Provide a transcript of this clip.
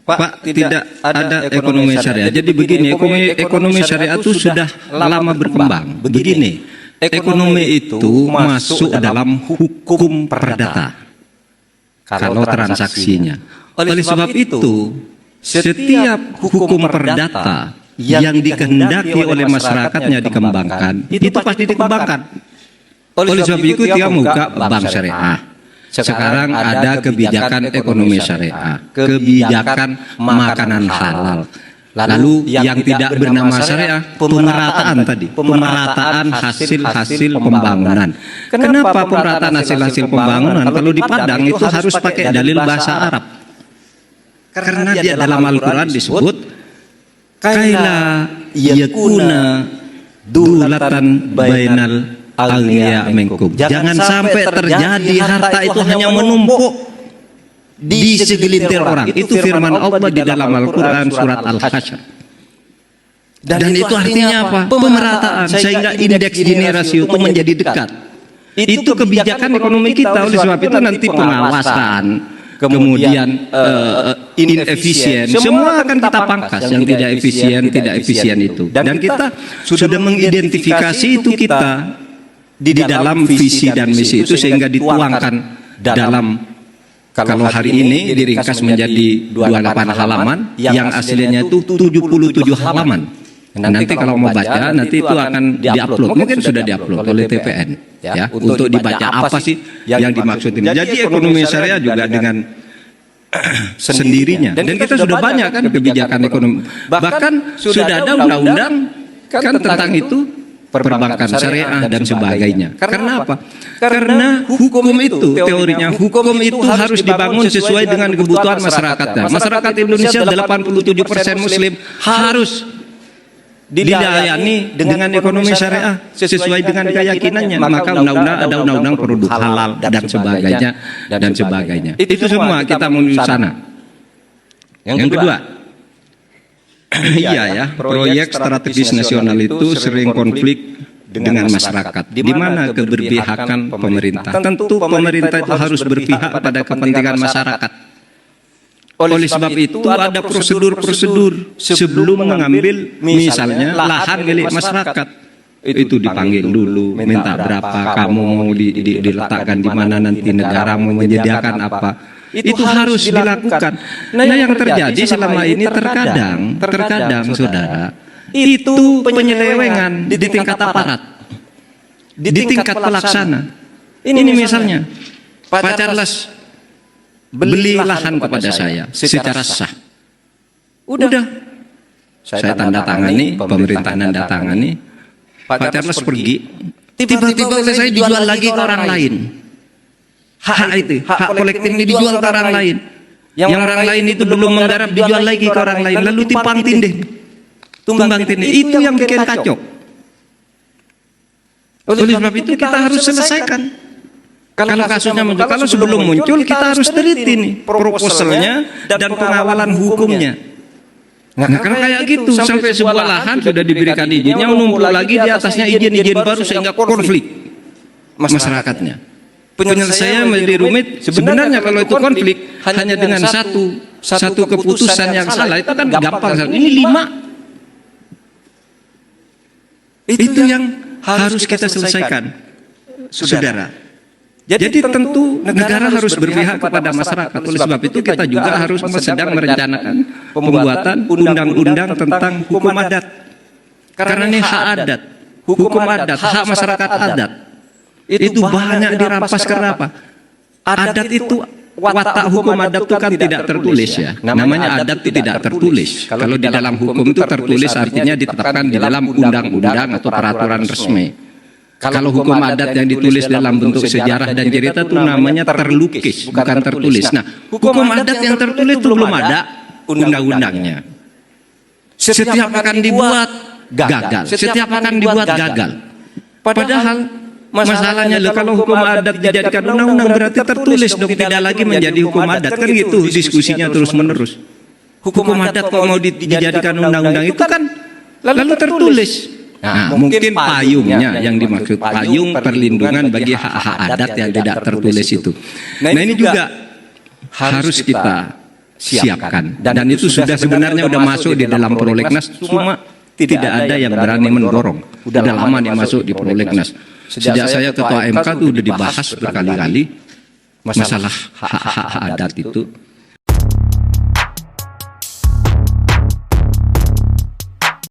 Pak, tidak ada ekonomi syariah. Jadi begini, ekonomi syariah itu sudah lama berkembang. Begini, ekonomi itu masuk dalam hukum perdata kalau transaksinya. Oleh sebab itu, setiap hukum perdata yang dikehendaki oleh masyarakatnya dikembangkan, itu pasti dikembangkan. Oleh sebab itu dia buka bank syariah. Sekarang ada kebijakan ekonomi syariah, kebijakan makanan halal. Lalu yang tidak bernama syariah, pemerataan tadi, pemerataan hasil-hasil pembangunan. Kenapa pemerataan hasil-hasil pembangunan? Kalau di Padang itu harus pakai dalil bahasa Arab. Karena dia dalam Al-Quran disebut kaila yakuna dulatan bainal aghniya minkum. Jangan sampai terjadi harta itu hanya menumpuk di segelintir orang. Itu firman Allah di dalam Al-Quran surat Al-Hasyr. Dan itu artinya apa? Pemerataan, sehingga indeks Gini rasio itu menjadi dekat. Itu kebijakan ekonomi kita. Oleh sebab itu nanti pengawasan, kemudian inefisien, semua akan kita pangkas. Yang tidak efisien itu. Dan kita sudah mengidentifikasi itu kita di dalam visi dan misi itu, sehingga dituangkan dalam, kalau hari ini diringkas menjadi 28 halaman, yang aslinya itu 77 halaman. Nanti kalau mau baca, nanti itu akan diupload, mungkin sudah diupload oleh TPN, ya, untuk dibaca apa sih yang dimaksud ini. Jadi ekonomi syariah juga dengan sendirinya. Dan kita sudah banyak kan kebijakan ekonomi. Bahkan sudah ada undang-undang kan tentang itu, perbankan syariah dan sebagainya. Karena apa? Karena hukum itu, teorinya hukum itu harus dibangun sesuai dengan kebutuhan masyarakatnya. Masyarakat Indonesia 87% Muslim harus dilayani dengan ekonomi syariah sesuai dengan keyakinannya. Maka ada undang-undang produk halal dan sebagainya. Itu semua kita menuju sana. Yang kedua, iya ya, proyek strategis nasional itu sering konflik dengan masyarakat. Di mana keberpihakan pemerintah? Tentu pemerintah itu harus berpihak pada kepentingan masyarakat. Oleh sebab itu ada prosedur-prosedur sebelum mengambil misalnya lahan milik masyarakat. Itu dipanggil dulu, minta berapa, kamu mau diletakkan di mana, nanti negara mau menyediakan apa. Itu harus dilakukan. Nah, yang terjadi selama ini terkadang saudara, itu penyelewengan di tingkat aparat, di tingkat pelaksana. Ini misalnya Pak Charles beli lahan kepada saya secara sah. Udah, saya tanda tangani, pemerintah tanda tangani, Pak Charles pergi, tiba-tiba saya dijual lagi ke orang lain. Hak kolektif ini dijual ke orang lain. Yang orang lain itu belum menggarap, dijual lagi ke orang lain, lalu timbang tindih. Itu yang bikin kacau. Oleh sebab itu kita harus selesaikan. Kalau kasusnya muncul, kalau sebelum muncul kita harus teliti nih proposalnya dan pengawalan hukumnya. Nah, karena kayak gitu sampai sebuah lahan sudah diberikan izinnya, menumpuk lagi di atasnya izin-izin baru sehingga konflik masyarakatnya. Penyelesaian menjadi rumit. Sebenarnya kalau itu konflik hanya dengan satu keputusan yang salah itu kan gampang. Ini 5. Itu yang harus kita selesaikan, saudara. Jadi tentu negara harus berpihak kepada masyarakat. Oleh sebab itu kita juga harus sedang merencanakan pembuatan undang-undang tentang hukum adat. Karena ini hak adat, hukum adat, hak masyarakat adat. Itu banyak dirampas. Kenapa? Adat itu, watak hukum adat itu kan tidak tertulis ya. Namanya adat itu tidak tertulis. Kalau di dalam hukum itu tertulis artinya ditetapkan di dalam undang-undang atau peraturan resmi. Kalau hukum adat yang ditulis dalam bentuk sejarah dan cerita itu namanya terlukis, bukan tertulis. Nah, hukum adat yang tertulis itu belum ada undang-undangnya. Setiap akan dibuat gagal, setiap akan dibuat gagal. Padahal masalahnya kalau hukum adat dijadikan undang-undang berarti tertulis dong, tidak lagi menjadi hukum adat, kan gitu diskusinya terus-menerus. Hukum adat kok mau dijadikan undang-undang itu kan lalu tertulis. Nah, mungkin payungnya yang dimaksud payung perlindungan bagi hak-hak adat yang tidak tertulis itu. Nah, ini juga harus kita siapkan. Dan itu sudah sebenarnya udah masuk di dalam prolegnas, cuma tidak ada yang berani mendorong. Udah lama nih masuk di prolegnas. Sejak saya ketua MK itu udah dibahas berkali-kali masalah hak-hak adat itu.